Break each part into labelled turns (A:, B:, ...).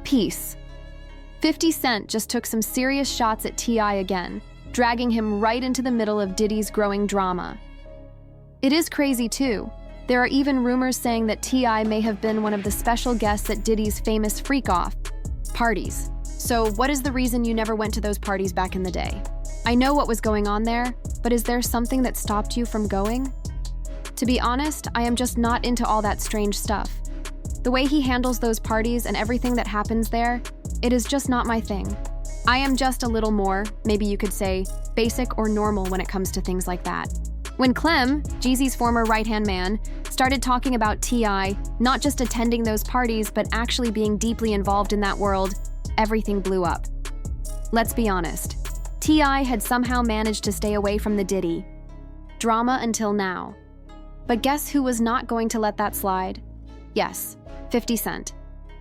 A: Peace. 50 Cent just took some serious shots at T.I. again, dragging him right into the middle of Diddy's growing drama. It is crazy too. There are even rumors saying that T.I. may have been one of the special guests at Diddy's famous freak-off parties. So what is the reason you never went to those parties back in the day? I know what was going on there, but is there something that stopped you from going? To be honest, I am just not into all that strange stuff. The way he handles those parties and everything that happens there, it is just not my thing. I am just a little more, maybe you could say, basic or normal when it comes to things like that. When Clem, Jeezy's former right-hand man, started talking about T.I. not just attending those parties but actually being deeply involved in that world, everything blew up. Let's be honest. T.I. had somehow managed to stay away from the Diddy drama until now. But guess who was not going to let that slide? Yes, 50 Cent.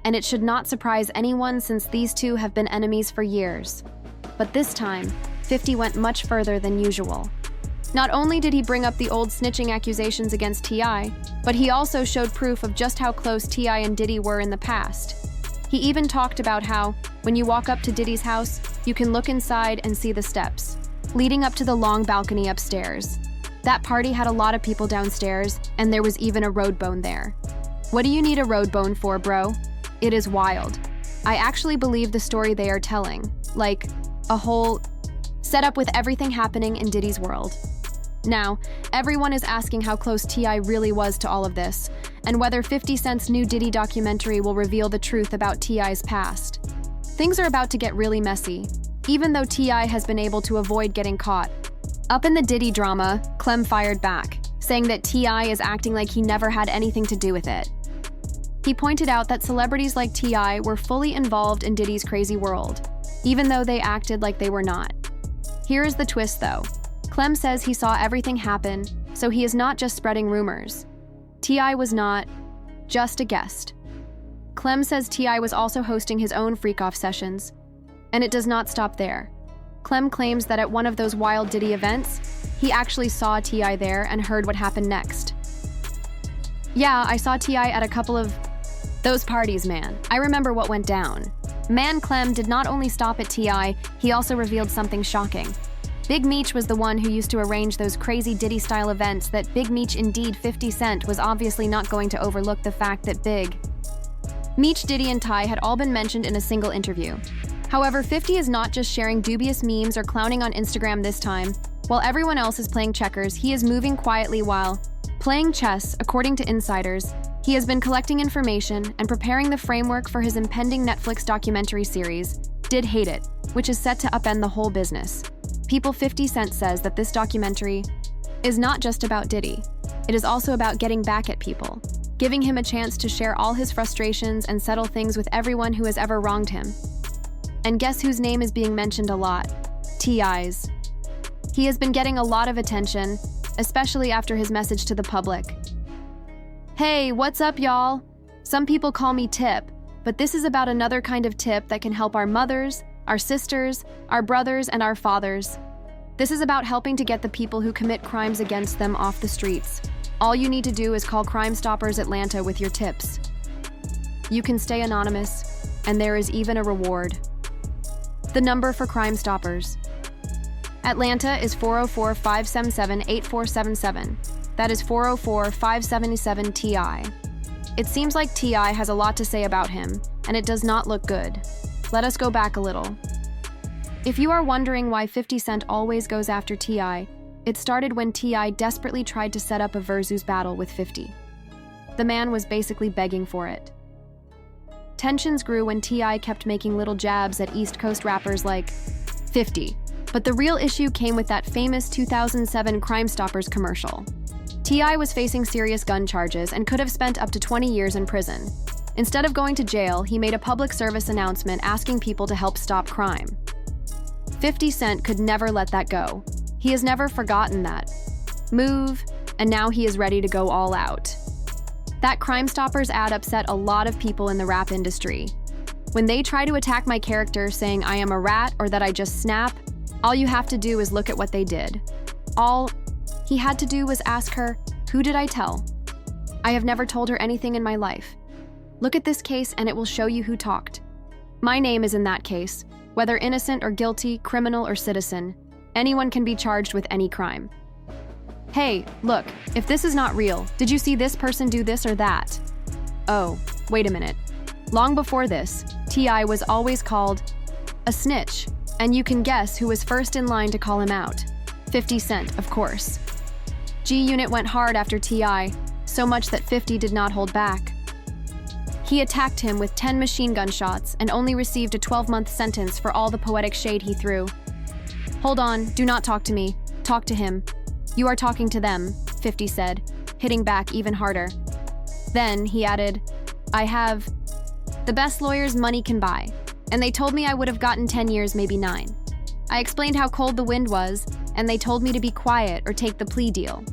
A: And it should not surprise anyone since these two have been enemies for years. But this time, 50 went much further than usual. Not only did he bring up the old snitching accusations against T.I., but he also showed proof of just how close T.I. and Diddy were in the past. He even talked about how, when you walk up to Diddy's house, you can look inside and see the steps, leading up to the long balcony upstairs. That party had a lot of people downstairs, and there was even a road bone there. What do you need a road bone for, bro? It is wild. I actually believe the story they are telling, like a whole setup with everything happening in Diddy's world. Now, everyone is asking how close T.I. really was to all of this, and whether 50 Cent's new Diddy documentary will reveal the truth about T.I.'s past. Things are about to get really messy, even though T.I. has been able to avoid getting caught. Up in the Diddy drama, Clem fired back, saying that T.I. is acting like he never had anything to do with it. He pointed out that celebrities like T.I. were fully involved in Diddy's crazy world, even though they acted like they were not. Here is the twist, though. Clem says he saw everything happen, so he is not just spreading rumors. T.I. was not just a guest. Clem says T.I. was also hosting his own freak-off sessions, and it does not stop there. Clem claims that at one of those wild Diddy events, he actually saw T.I. there and heard what happened next. Yeah, I saw T.I. at a couple of those parties, man. I remember what went down. Man Clem did not only stop at T.I., he also revealed something shocking. Big Meech was the one who used to arrange those crazy Diddy-style events that Big Meech, indeed 50 Cent, was obviously not going to overlook the fact that Big Meech, Diddy, and Ty had all been mentioned in a single interview. However, 50 is not just sharing dubious memes or clowning on Instagram this time. While everyone else is playing checkers, he is moving quietly while playing chess, according to insiders. He has been collecting information and preparing the framework for his impending Netflix documentary series, Did Hate It, which is set to upend the whole business. People 50 Cent says that this documentary is not just about Diddy. It is also about getting back at people, giving him a chance to share all his frustrations and settle things with everyone who has ever wronged him. And guess whose name is being mentioned a lot? T.I.'s. He has been getting a lot of attention, especially after his message to the public. Hey, what's up, y'all? Some people call me Tip, but this is about another kind of tip that can help our mothers, our sisters, our brothers, and our fathers. This is about helping to get the people who commit crimes against them off the streets. All you need to do is call Crime Stoppers Atlanta with your tips. You can stay anonymous, and there is even a reward. The number for Crime Stoppers Atlanta is 404-577-8477. That is 404-577-TI. It seems like T.I. has a lot to say about him, and it does not look good. Let us go back a little. If you are wondering why 50 Cent always goes after T.I., it started when T.I. desperately tried to set up a versus battle with 50. The man was basically begging for it. Tensions grew when T.I. kept making little jabs at East Coast rappers like 50. But the real issue came with that famous 2007 Crime Stoppers commercial. T.I. was facing serious gun charges and could have spent up to 20 years in prison. Instead of going to jail, he made a public service announcement asking people to help stop crime. 50 Cent could never let that go. He has never forgotten that move, and now he is ready to go all out. That Crime Stoppers ad upset a lot of people in the rap industry. When they try to attack my character saying I am a rat or that I just snap, all you have to do is look at what they did. All he had to do was ask her, "Who did I tell? I have never told her anything in my life. Look at this case and it will show you who talked." My name is in that case. Whether innocent or guilty, criminal or citizen, anyone can be charged with any crime. Hey, look, if this is not real, did you see this person do this or that? Oh, wait a minute. Long before this, T.I. was always called a snitch, and you can guess who was first in line to call him out. 50 Cent, of course. G-Unit went hard after T.I., so much that 50 did not hold back. He attacked him with 10 machine gun shots and only received a 12-month sentence for all the poetic shade he threw. Hold on, do not talk to me. Talk to him. You are talking to them, 50 said, hitting back even harder. Then he added, I have the best lawyers money can buy, and they told me I would have gotten 10 years, maybe 9. I explained how cold the wind was, and they told me to be quiet or take the plea deal.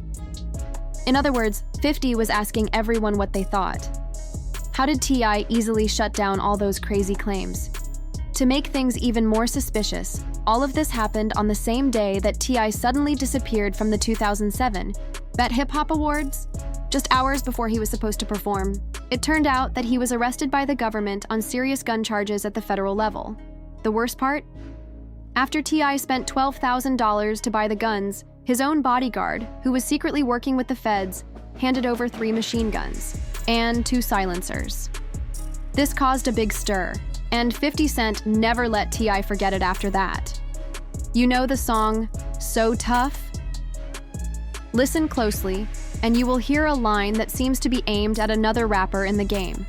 A: In other words, 50 was asking everyone what they thought. How did T.I. easily shut down all those crazy claims? To make things even more suspicious, all of this happened on the same day that T.I. suddenly disappeared from the 2007 Bet Hip Hop Awards, just hours before he was supposed to perform. It turned out that he was arrested by the government on serious gun charges at the federal level. The worst part? After T.I. spent $12,000 to buy the guns, his own bodyguard, who was secretly working with the feds, handed over 3 machine guns and 2 silencers. This caused a big stir, and 50 Cent never let T.I. forget it after that. You know the song, So Tough? Listen closely, and you will hear a line that seems to be aimed at another rapper in the game.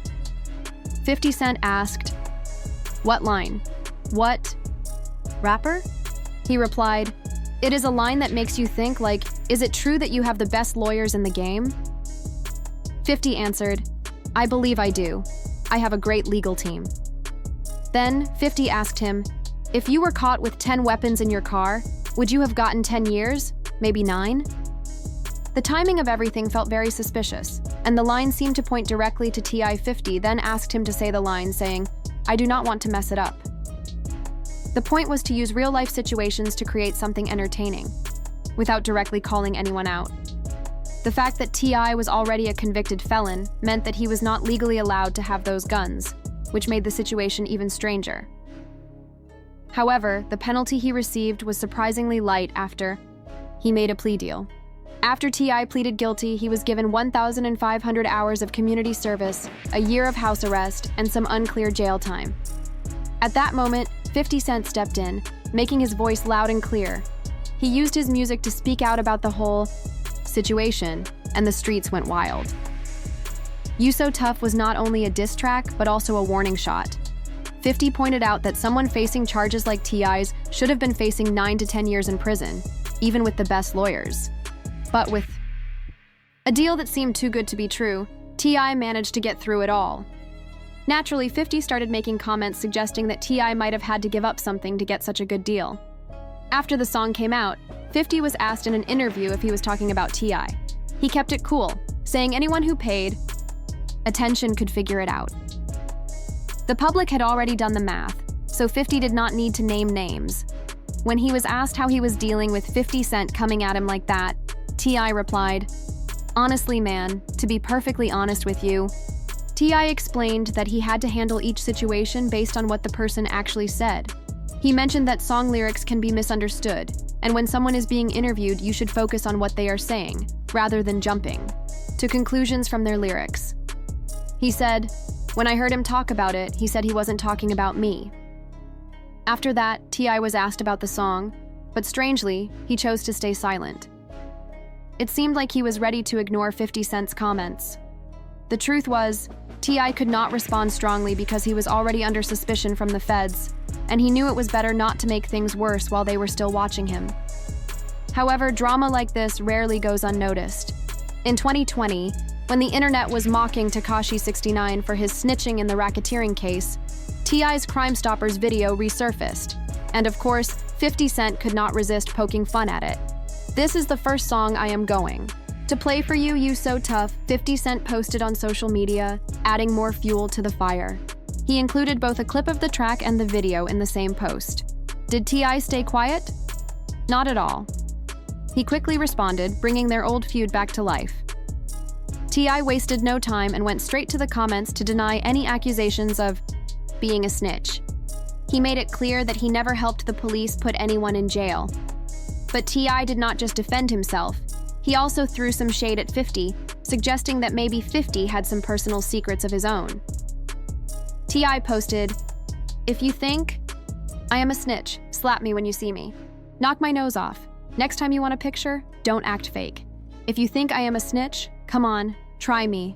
A: 50 Cent asked, "What line? What rapper?" He replied, "It is a line that makes you think, like, is it true that you have the best lawyers in the game?" 50 answered, "I believe I do. I have a great legal team." Then 50 asked him, "If you were caught with 10 weapons in your car, would you have gotten 10 years? Maybe 9? The timing of everything felt very suspicious, and the line seemed to point directly to T.I. 50 then asked him to say the line, saying, "I do not want to mess it up." The point was to use real-life situations to create something entertaining, without directly calling anyone out. The fact that T.I. was already a convicted felon meant that he was not legally allowed to have those guns, which made the situation even stranger. However, the penalty he received was surprisingly light after he made a plea deal. After T.I. pleaded guilty, he was given 1,500 hours of community service, a year of house arrest, and some unclear jail time. At that moment, 50 Cent stepped in, making his voice loud and clear. He used his music to speak out about the whole situation, and the streets went wild. You So Tough was not only a diss track, but also a warning shot. 50 pointed out that someone facing charges like T.I.'s should have been facing 9 to 10 years in prison, even with the best lawyers. But with a deal that seemed too good to be true, T.I. managed to get through it all. Naturally, 50 started making comments suggesting that T.I. might have had to give up something to get such a good deal. After the song came out, 50 was asked in an interview if he was talking about T.I. He kept it cool, saying anyone who paid attention could figure it out. The public had already done the math, so 50 did not need to name names. When he was asked how he was dealing with 50 Cent coming at him like that, T.I. replied, "Honestly, man, to be perfectly honest with you." T.I. explained that he had to handle each situation based on what the person actually said. He mentioned that song lyrics can be misunderstood, and when someone is being interviewed, you should focus on what they are saying, rather than jumping to conclusions from their lyrics. He said, "When I heard him talk about it, he said he wasn't talking about me." After that, T.I. was asked about the song, but strangely, he chose to stay silent. It seemed like he was ready to ignore 50 Cent's comments. The truth was, T.I. could not respond strongly because he was already under suspicion from the feds, and he knew it was better not to make things worse while they were still watching him. However, drama like this rarely goes unnoticed. In 2020, when the internet was mocking Tekashi 69 for his snitching in the racketeering case, T.I.'s Crime Stoppers video resurfaced, and of course, 50 Cent could not resist poking fun at it. "This is the first song I am going to play for you, You So Tough," 50 Cent posted on social media, adding more fuel to the fire. He included both a clip of the track and the video in the same post. Did T.I. stay quiet? Not at all. He quickly responded, bringing their old feud back to life. T.I. wasted no time and went straight to the comments to deny any accusations of being a snitch. He made it clear that he never helped the police put anyone in jail. But T.I. did not just defend himself. He also threw some shade at 50, suggesting that maybe 50 had some personal secrets of his own. T.I. posted, "If you think I am a snitch, slap me when you see me. Knock my nose off. Next time you want a picture, don't act fake. If you think I am a snitch, come on, try me.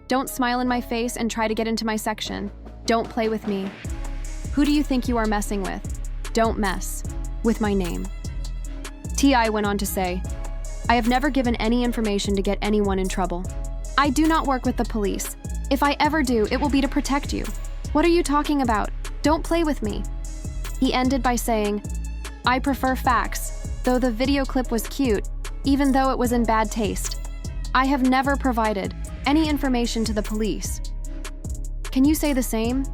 A: Don't smile in my face and try to get into my section. Don't play with me. Who do you think you are messing with? Don't mess with my name." T.I. went on to say, "I have never given any information to get anyone in trouble. I do not work with the police. If I ever do, it will be to protect you. What are you talking about? Don't play with me." He ended by saying, "I prefer facts, though the video clip was cute, even though it was in bad taste. I have never provided any information to the police. Can you say the same,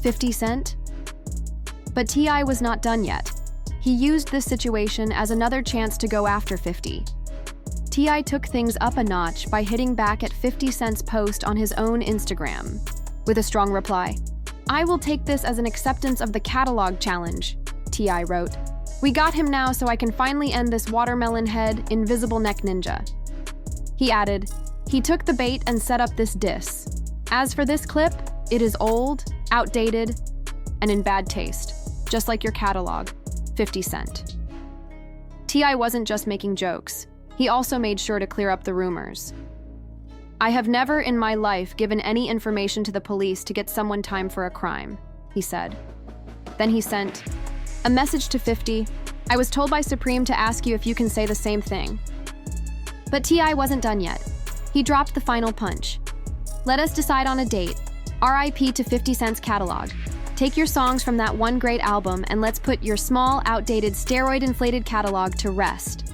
A: 50 Cent?" But T.I. was not done yet. He used this situation as another chance to go after 50. T.I. took things up a notch by hitting back at 50 Cent's post on his own Instagram with a strong reply. "I will take this as an acceptance of the catalog challenge," T.I. wrote. "We got him now, so I can finally end this watermelon head, invisible neck ninja." He added, "He took the bait and set up this diss. As for this clip, it is old, outdated, and in bad taste, just like your catalog, 50 Cent." T.I. wasn't just making jokes. He also made sure to clear up the rumors. "I have never in my life given any information to the police to get someone time for a crime," he said. Then he sent a message to 50. "I was told by Supreme to ask you if you can say the same thing." But T.I. wasn't done yet. He dropped the final punch. "Let us decide on a date. RIP to 50 Cent's catalog. Take your songs from that one great album and let's put your small, outdated, steroid-inflated catalog to rest."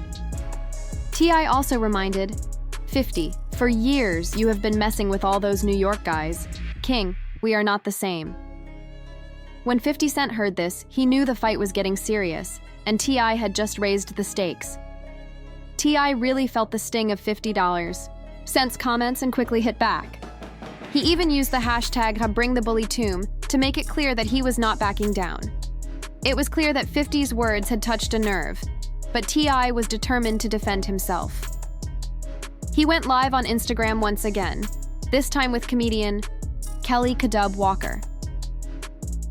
A: T.I. also reminded, 50, "For years you have been messing with all those New York guys. King, we are not the same." When 50 Cent heard this, he knew the fight was getting serious, and T.I. had just raised the stakes. T.I. really felt the sting of $50 Cent's comments and quickly hit back. He even used the hashtag #BringTheBullyTomb to make it clear that he was not backing down. It was clear that 50's words had touched a nerve, but T.I. was determined to defend himself. He went live on Instagram once again, this time with comedian Kelly Kadub Walker.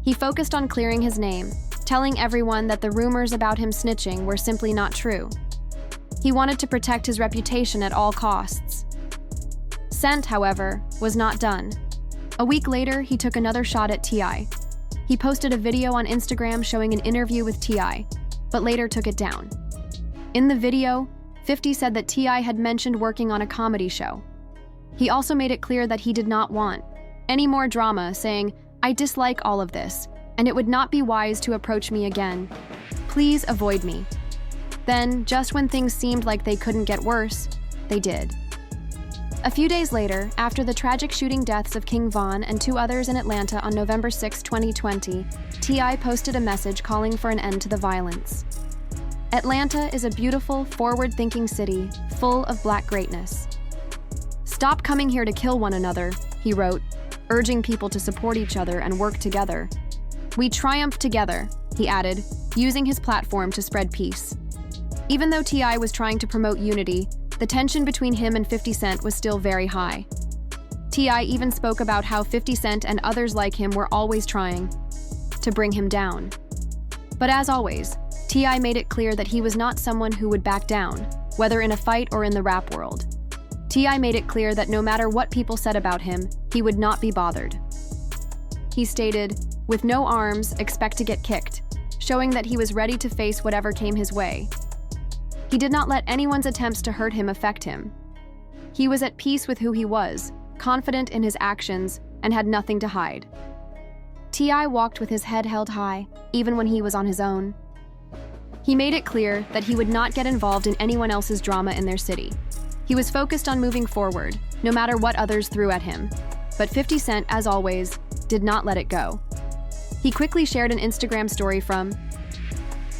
A: He focused on clearing his name, telling everyone that the rumors about him snitching were simply not true. He wanted to protect his reputation at all costs. Cent, however, was not done. A week later, he took another shot at T.I. He posted a video on Instagram showing an interview with T.I., but later took it down. In the video, 50 said that T.I. had mentioned working on a comedy show. He also made it clear that he did not want any more drama, saying, "I dislike all of this, and it would not be wise to approach me again. Please avoid me." Then, just when things seemed like they couldn't get worse, they did. A few days later, after the tragic shooting deaths of King Von and 2 others in Atlanta on November 6, 2020, T.I. posted a message calling for an end to the violence. "Atlanta is a beautiful, forward-thinking city, full of Black greatness. Stop coming here to kill one another," he wrote, urging people to support each other and work together. "We triumph together," he added, using his platform to spread peace. Even though T.I. was trying to promote unity, the tension between him and 50 Cent was still very high. T.I. even spoke about how 50 Cent and others like him were always trying to bring him down. But as always, T.I. made it clear that he was not someone who would back down, whether in a fight or in the rap world. T.I. made it clear that no matter what people said about him, he would not be bothered. He stated, "With no arms, expect to get kicked," showing that he was ready to face whatever came his way. He did not let anyone's attempts to hurt him affect him. He was at peace with who he was, confident in his actions, and had nothing to hide. T.I. walked with his head held high, even when he was on his own. He made it clear that he would not get involved in anyone else's drama in their city. He was focused on moving forward, no matter what others threw at him. But 50 Cent, as always, did not let it go. He quickly shared an Instagram story from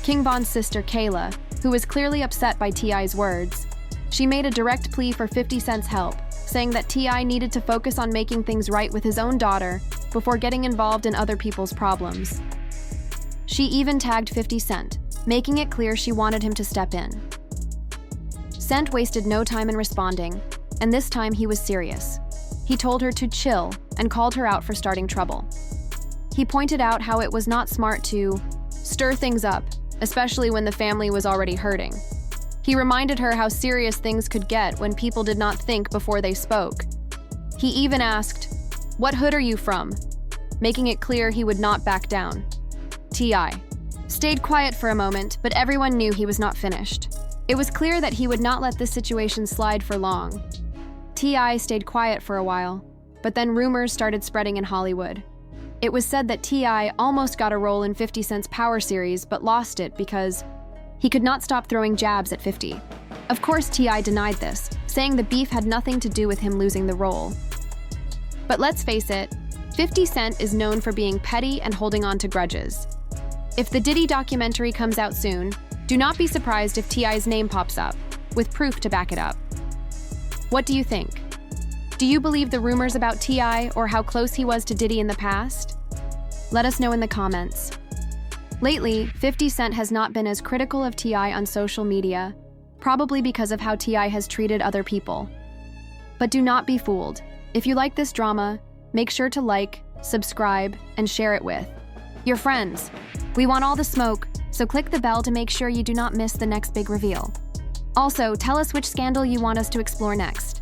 A: King Von's sister, Kayla, who was clearly upset by T.I.'s words. She made a direct plea for 50 Cent's help, saying that T.I. needed to focus on making things right with his own daughter before getting involved in other people's problems. She even tagged 50 Cent, making it clear she wanted him to step in. Cent wasted no time in responding, and this time he was serious. He told her to chill and called her out for starting trouble. He pointed out how it was not smart to stir things up, especially when the family was already hurting. He reminded her how serious things could get when people did not think before they spoke. He even asked, "What hood are you from?" making it clear he would not back down. T.I. stayed quiet for a moment, but everyone knew he was not finished. It was clear that he would not let this situation slide for long. T.I. stayed quiet for a while, but then rumors started spreading in Hollywood. It was said that T.I. almost got a role in 50 Cent's Power series, but lost it because he could not stop throwing jabs at 50. Of course, T.I. denied this, saying the beef had nothing to do with him losing the role. But let's face it, 50 Cent is known for being petty and holding on to grudges. If the Diddy documentary comes out soon, do not be surprised if T.I.'s name pops up, with proof to back it up. What do you think? Do you believe the rumors about T.I. or how close he was to Diddy in the past? Let us know in the comments. Lately, 50 Cent has not been as critical of T.I. on social media, probably because of how T.I. has treated other people. But do not be fooled. If you like this drama, make sure to like, subscribe, and share it with your friends. We want all the smoke, so click the bell to make sure you do not miss the next big reveal. Also, tell us which scandal you want us to explore next.